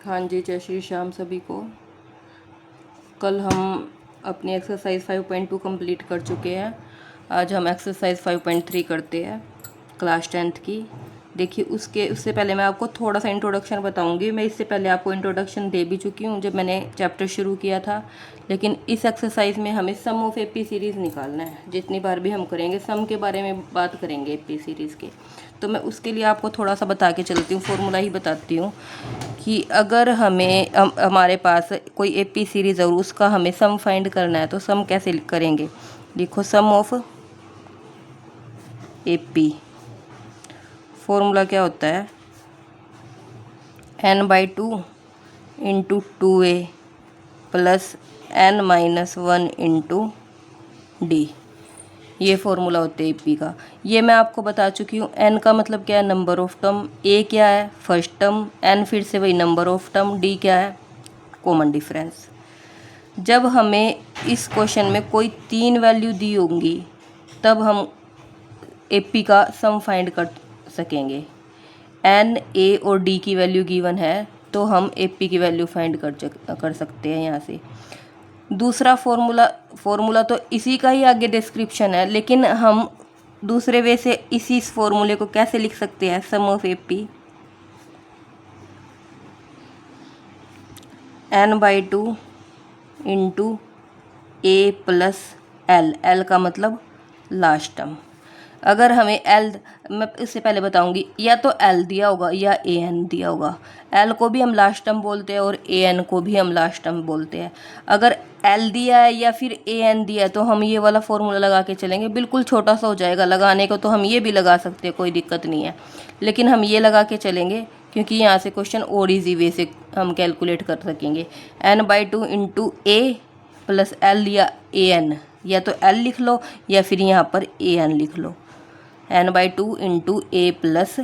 हाँ जी, जय श्री श्याम सभी को। कल हम अपनी एक्सरसाइज 5.2 कंप्लीट कर चुके हैं। आज हम एक्सरसाइज 5.3 करते हैं क्लास 10th की। देखिए उससे पहले मैं आपको थोड़ा सा इंट्रोडक्शन बताऊंगी। मैं इससे पहले आपको इंट्रोडक्शन दे भी चुकी हूँ जब मैंने चैप्टर शुरू किया था, लेकिन इस एक्सरसाइज में हमें सम ऑफ एपी सीरीज़ निकालना है। जितनी बार भी हम करेंगे सम के बारे में बात करेंगे एपी सीरीज़ के, तो मैं उसके लिए आपको थोड़ा सा बता के चलती हूँ, फॉर्मूला ही बताती हूँ कि अगर हमारे पास कोई एपी सीरीज़ और उसका हमें सम फाइंड करना है तो सम कैसे करेंगे। देखो, सम ऑफ एपी फॉर्मूला क्या होता है, n/2 into 2a plus n-1 into D. ये फॉर्मूला होते हैं एपी का। ये मैं आपको बता चुकी हूँ। n का मतलब क्या है, नंबर ऑफ टर्म। a क्या है, फर्स्ट टर्म। n फिर से वही नंबर ऑफ टर्म। d क्या है, कॉमन डिफरेंस। जब हमें इस क्वेश्चन में कोई 3 वैल्यू दी होंगी तब हम एपी का सम फाइंड कर सकेंगे। n, a और d की वैल्यू गिवन है तो हम एपी की वैल्यू फाइंड कर सकते हैं यहाँ से। दूसरा फॉर्मूला तो इसी का ही आगे डिस्क्रिप्शन है, लेकिन हम दूसरे वे से इसी फॉर्मूले को कैसे लिख सकते हैं, sum of AP n/2 into a plus l. L का मतलब लास्ट टर्म। अगर हमें एल, मैं इससे पहले बताऊंगी, या तो एल दिया होगा या ए एन दिया होगा। एल को भी हम लास्ट टर्म बोलते हैं और ए एन को भी हम लास्ट टर्म बोलते हैं। अगर एल दिया है या फिर ए एन दिया है तो हम ये वाला फॉर्मूला लगा के चलेंगे। बिल्कुल छोटा सा हो जाएगा, लगाने को तो हम ये भी लगा सकते हैं, कोई दिक्कत नहीं है, लेकिन हम ये लगा के चलेंगे क्योंकि यहाँ से क्वेश्चन और ईजी वे से हम कैलकुलेट कर सकेंगे। n/2 into a plus L या ए एन, या तो एल लिख लो या फिर यहाँ पर ए एन लिख लो। n/2 into a plus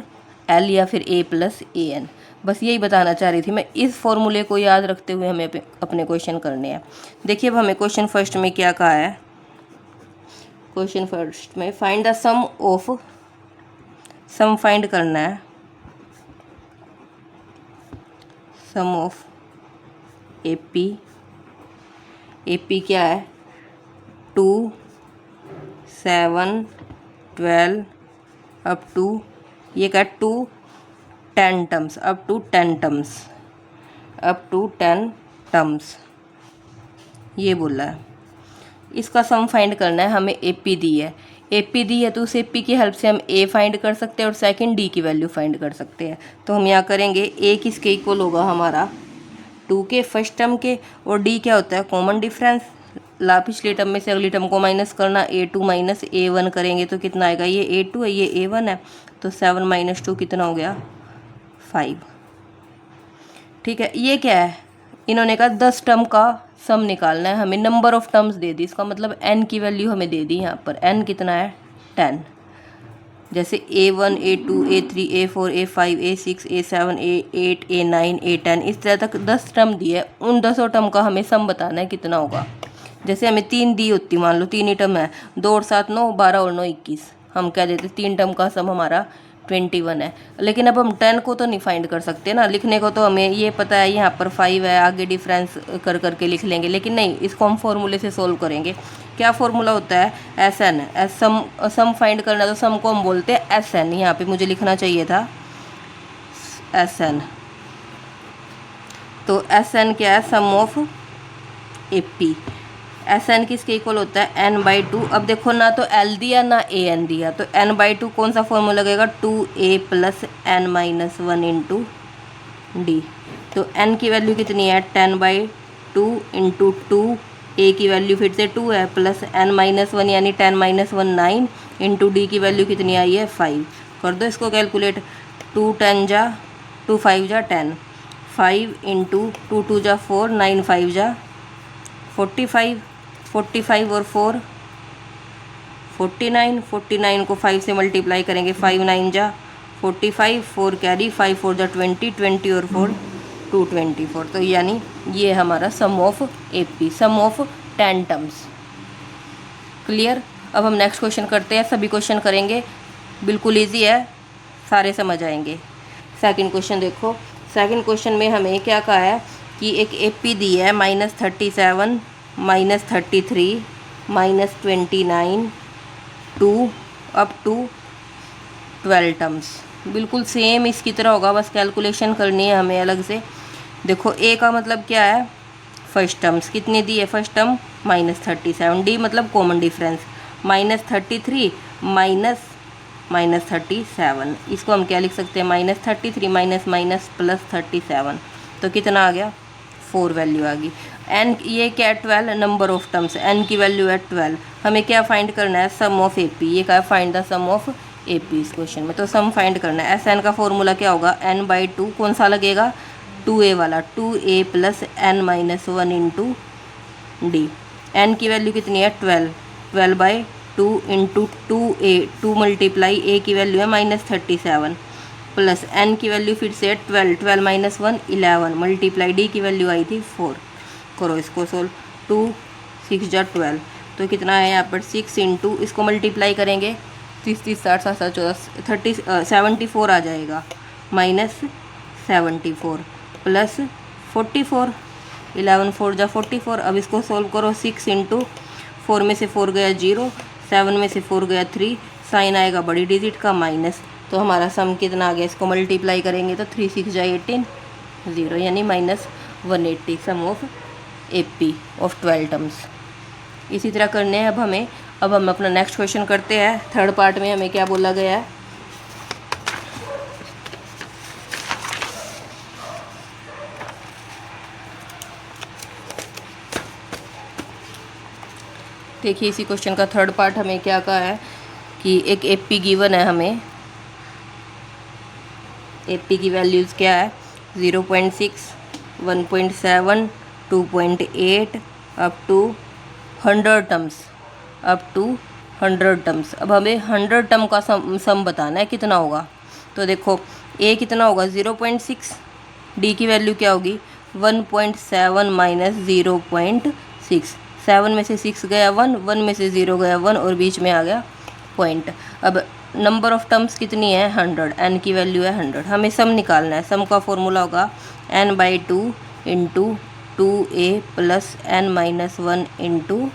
L या फिर ए प्लस ए एन। बस यही बताना चाह रही थी मैं। इस फॉर्मूले को याद रखते हुए हमें अपने क्वेश्चन करने हैं। देखिए, अब हमें क्वेश्चन फर्स्ट में क्या कहा है। क्वेश्चन फर्स्ट में find the sum of, sum find करना है, सम ऑफ एपी। एपी क्या है, 2, 7, 12 अप टू, ये क्या, 2, 10 terms, up to 10 terms, up to 10 terms, ये बोला है। इसका सम फाइंड करना है। हमें एपी दी है, एपी दी है तो उस एपी की हेल्प से हम ए फाइंड कर सकते हैं और सेकंड डी की वैल्यू फाइंड कर सकते हैं। तो हम यहाँ करेंगे, ए किसके इक्वल होगा, हमारा 2 के फर्स्ट टर्म के, और डी क्या होता है, कॉमन डिफरेंस। पिछली टर्म में से अगली टर्म को माइनस करना, a2 माइनस a1 करेंगे तो कितना आएगा, ये a2 है ये a1 है, तो 7 माइनस 2 कितना हो गया, 5। ठीक है, ये क्या है, इन्होंने कहा 10 टर्म का सम निकालना है। हमें नंबर ऑफ टर्म्स दे दी, इसका मतलब n की वैल्यू हमें दे दी। यहाँ पर n कितना है, 10। जैसे a1, a2, a3, a4, a5, a6, a7, a8, a9, a10, इस तरह तक 10 टर्म दिए। उन 10 टर्म का हमें सम बताना है कितना होगा। जैसे हमें 3 दी होती, मान लो 3 ही टर्म है, 2 और 7 9, 12 और 9 21, हम कह देते 3 टर्म का सम हमारा 21 है। लेकिन अब हम 10 को तो नहीं फाइंड कर सकते ना, लिखने को तो हमें ये पता है यहाँ पर 5 है, आगे डिफरेंस कर करके लिख लेंगे, लेकिन नहीं, इसको हम फॉर्मूले से सोल्व करेंगे। क्या फॉर्मूला होता है, एस एन। सम फाइंड करना तो सम को हम बोलते हैं एस एन। यहाँ पे मुझे लिखना चाहिए था एस एन। तो एस एन क्या है, सम ऑफ एपी। एस एन किसके इक्वल होता है, n/2। अब देखो, ना तो एल दिया ना ए एन दिया, तो n/2 कौन सा फॉर्मूला लगेगा, 2a plus n-1 into D. तो n की वैल्यू कितनी है, 10/2 इंटू 2, a की वैल्यू फिर से 2 है, प्लस n-1 यानी 10-1 9 इंटू डी की वैल्यू कितनी आई है, 5। कर दो इसको कैलकुलेट, 2 10 जा 2 5 जा 10, 5 इंटू 2 2 जा 4, 9 5 जा 45, 45 और 4 49, 49 को 5 से मल्टीप्लाई करेंगे, 5 9 जा 45, 4 कैरी, 5 4 जा 20, 20 और 4 224। तो यानी ये हमारा sum of AP, sum of 10 terms. Clear. अब हम नेक्स्ट क्वेश्चन करते हैं। सभी क्वेश्चन करेंगे, बिल्कुल ईजी है, सारे समझ आएंगे। सेकंड क्वेश्चन देखो, सेकंड क्वेश्चन में हमें क्या कहा है कि एक एपी दी है -37, -33, -29 टू अप टू 12 टर्म्स। बिल्कुल सेम इसकी तरह होगा, बस कैलकुलेशन करनी है हमें अलग से। देखो ए का मतलब क्या है, फर्स्ट टर्म्स कितनी दी है, फर्स्ट टर्म -37, डी मतलब कॉमन डिफरेंस -33 -37, इसको हम क्या लिख सकते हैं, -33 माइनस माइनस प्लस 37, तो कितना आ गया, 4 वैल्यू आ गई। एन ये क्या है, 12 नंबर ऑफ टर्म्स, एन की वैल्यू है 12। हमें क्या फाइंड करना है, सम ऑफ एपी, ये क्या है, find the sum of AP इस क्वेश्चन में। तो सम फाइंड करना है, एस एन का फॉर्मूला क्या होगा, n/2 कौन सा लगेगा, 2a वाला, 2a plus n-1 into d. N की वैल्यू कितनी है, 12, 12/2 इंटू 2a, 2 मल्टीप्लाई a की वैल्यू है -37 प्लस n की वैल्यू फिर से 12, 12 माइनस 1 11 मल्टीप्लाई d की वैल्यू आई थी 4। करो इसको सोल्व, 2 6 जा 12, तो कितना है यहाँ पर 6 इंटू, इसको मल्टीप्लाई करेंगे 30 30 60 60 14 74 आ जाएगा, -74 प्लस 44, 11 4 जा 44। अब इसको सोल्व करो, 6 इंटू 4 में से 4 गया 0, 7 में से 4 गया 3, साइन आएगा बड़ी डिजिट का माइनस, तो हमारा सम कितना आ गया, इसको मल्टीप्लाई करेंगे तो 3 6 जा 18, 0 यानी -180 सम ऑफ एपी ऑफ 12 टर्म्स। इसी तरह करने हैं अब हम अपना नेक्स्ट क्वेश्चन करते हैं। थर्ड पार्ट में हमें क्या बोला गया है, देखिए इसी क्वेश्चन का थर्ड पार्ट हमें क्या कहा है कि एक एपी गिवन है, हमें एपी की वैल्यूज़ क्या है, 0.6, 1.7, 2.8 अप टू 100 टर्म्स, अब हमें 100 टर्म का सम बताना है कितना होगा। तो देखो ए कितना होगा, 0.6, डी की वैल्यू क्या होगी, 1.7 माइनस 0.6, 7 में से 6 गया 1, 1 में से 0 गया 1 और बीच में आ गया पॉइंट। अब नंबर ऑफ टर्म्स कितनी है, 100, एन की वैल्यू है 100। हमें सम निकालना है, सम का फॉर्मूला होगा n/2 into 2a plus n-1 into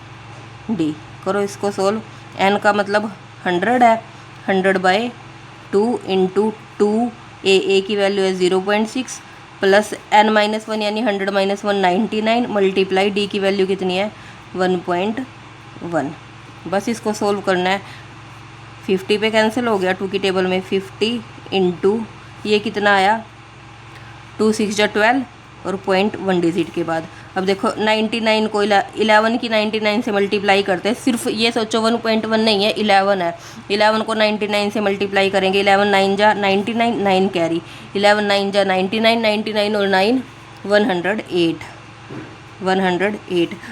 D. करो इसको सोल्व, n का मतलब 100 है, 100/2 इंटू 2a की वैल्यू है 0.6 प्लस n-1 यानी 100 - 1 99 मल्टीप्लाई डी की वैल्यू कितनी है 1.1। बस इसको सोल्व करना है, 50 पे कैंसिल हो गया 2 की टेबल में, 50 इंटू ये कितना आया 2 6 जा 12 और 0.1 डिजिट के बाद। अब देखो 99 को 11 की 99 से मल्टीप्लाई करते हैं, सिर्फ ये सोचो 1.1 नहीं है 11 है, 11 को 99 से मल्टीप्लाई करेंगे, 11 9 जा 99, 9 कैरी, 11 9 जा 99, 99 और 9 108।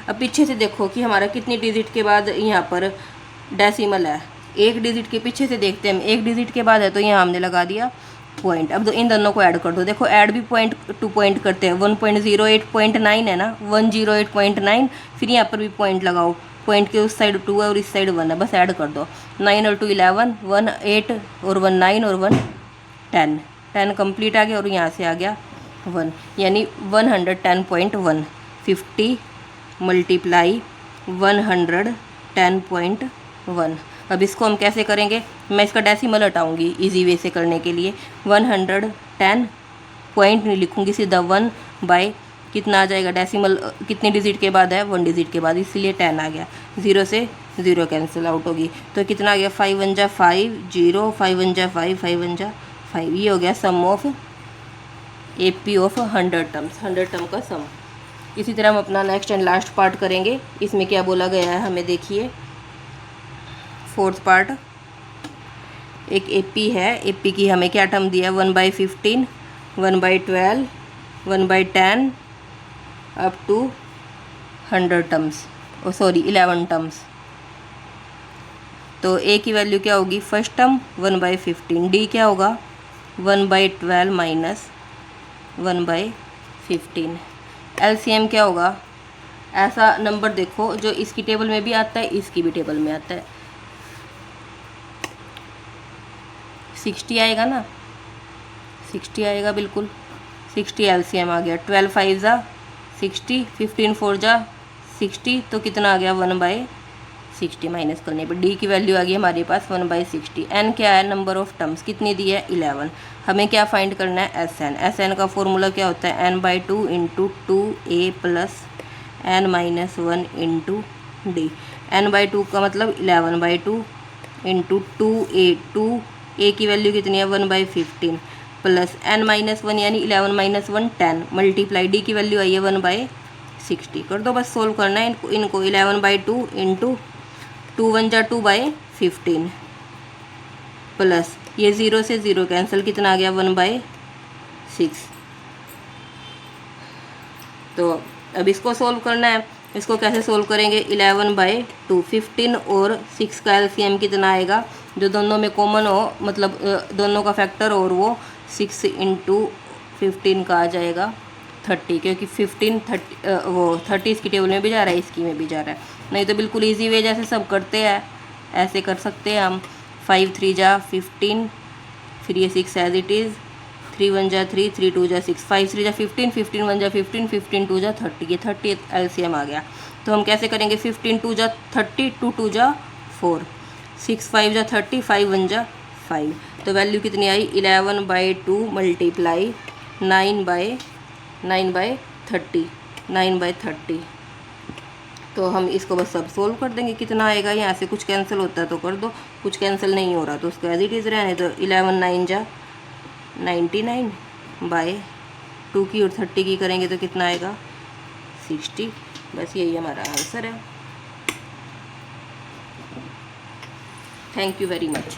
अब पीछे से देखो कि हमारा कितनी डिजिट के बाद यहाँ पर डेसिमल है, एक डिजिट के पीछे से देखते हैं हम, एक डिजिट के बाद है तो यहाँ हमने लगा दिया पॉइंट। अब इन दोनों को ऐड कर दो, देखो ऐड भी पॉइंट टू पॉइंट करते हैं, 1.08.9 है ना, 108.9, फिर यहाँ पर भी पॉइंट लगाओ, पॉइंट के उस साइड 2 है और इस साइड 1 है, बस ऐड कर दो, 9 और 2 11, 1 8 और 1 9 और 1 10, 10 कंप्लीट आ गया और यहाँ से आ गया 1, यानी 110.1, 50 मल्टीप्लाई 110.1। अब इसको हम कैसे करेंगे, मैं इसका डेसिमल हटाऊंगी इजी वे से करने के लिए, 110 पॉइंट नहीं लिखूंगी, सीधा 1 बाय कितना आ जाएगा, डेसिमल कितनी डिजिट के बाद है 1 डिजिट के बाद, इसलिए 10 आ गया, 0 से 0 कैंसिल आउट होगी, तो कितना आ गया 5 1 जा 5 0, 5 1 जा 5, 5 1 जा 5। ये हो गया sum of AP of 100 terms, 100 term का सम। इसी तरह हम अपना नेक्स्ट एंड लास्ट पार्ट करेंगे। इसमें क्या बोला गया है हमें, देखिए फोर्थ पार्ट, एक एपी है, एपी की हमें क्या टर्म दिया है, 1/15, 1/12, 1/10 up to 100 terms, oh sorry 11 terms. तो ए की वैल्यू क्या होगी, फर्स्ट टर्म 1/15, डी क्या होगा 1/12 माइनस 1/15, एलसीएम क्या होगा, ऐसा नंबर देखो जो इसकी टेबल में भी आता है, इसकी भी टेबल में आता है, 60 आएगा ना, 60 आएगा बिल्कुल, 60 एलसीएम आ गया। 12 5 जा 60, 15 4 जा 60, तो कितना आ गया 1/60 माइनस करने पर डी की वैल्यू आ गई हमारे पास 1/60। एन क्या है, नंबर ऑफ टर्म्स कितनी दी है 11। हमें क्या फाइंड करना है एस एन। एस एन का फॉर्मूला क्या होता है n/2 into 2a plus n-1 into D. n/2 का मतलब 11/2 इंटू 2a, 2a की वैल्यू कितनी है 1/15 प्लस n-1 यानी 11 - 1 10 मल्टीप्लाई डी की वैल्यू आई है 1/60। कर दो, बस सोल्व करना है इनको 11/2 इंटू 2 1 जा 2/15 प्लस ये 0 से 0 कैंसिल, कितना आ गया 1/6। तो अब इसको सोल्व करना है। इसको कैसे सोल्व करेंगे, 11/2 15 और 6 का एलसीएम कितना आएगा, जो दोनों में कॉमन हो, मतलब दोनों का फैक्टर, और वो 6 इंटू 15 का आ जाएगा 30, क्योंकि 15 30 वो 30 इसकी टेबल में भी जा रहा है, इसकी में भी जा रहा है। नहीं तो बिल्कुल ईजी वे जैसे सब करते हैं ऐसे कर सकते हैं हम। 5 3 जा 15, फिर ये 6 एज इट इज़, 3 1 जा 3, 3 2 जा 6, 5 3 जा 15, 15 1 जा 15, 15 2 जा 30, ये 30 एलसीएम आ गया। तो हम कैसे करेंगे, 15 2 जा 30, 2 2 जा 4, 6 5 जा 30, 5 1 जा 5। तो वैल्यू कितनी आई 11/2 मल्टीप्लाई 9/30, 9/30। तो हम इसको बस सब सोल्व कर देंगे, कितना आएगा, यहाँ से कुछ कैंसिल होता है तो कर दो, कुछ कैंसिल नहीं हो रहा तो उसको एज इट इज़ रहने दो। 11 9 जा 99/2 की और 30 की करेंगे तो कितना आएगा 60। बस यही हमारा आंसर है। Thank you very much.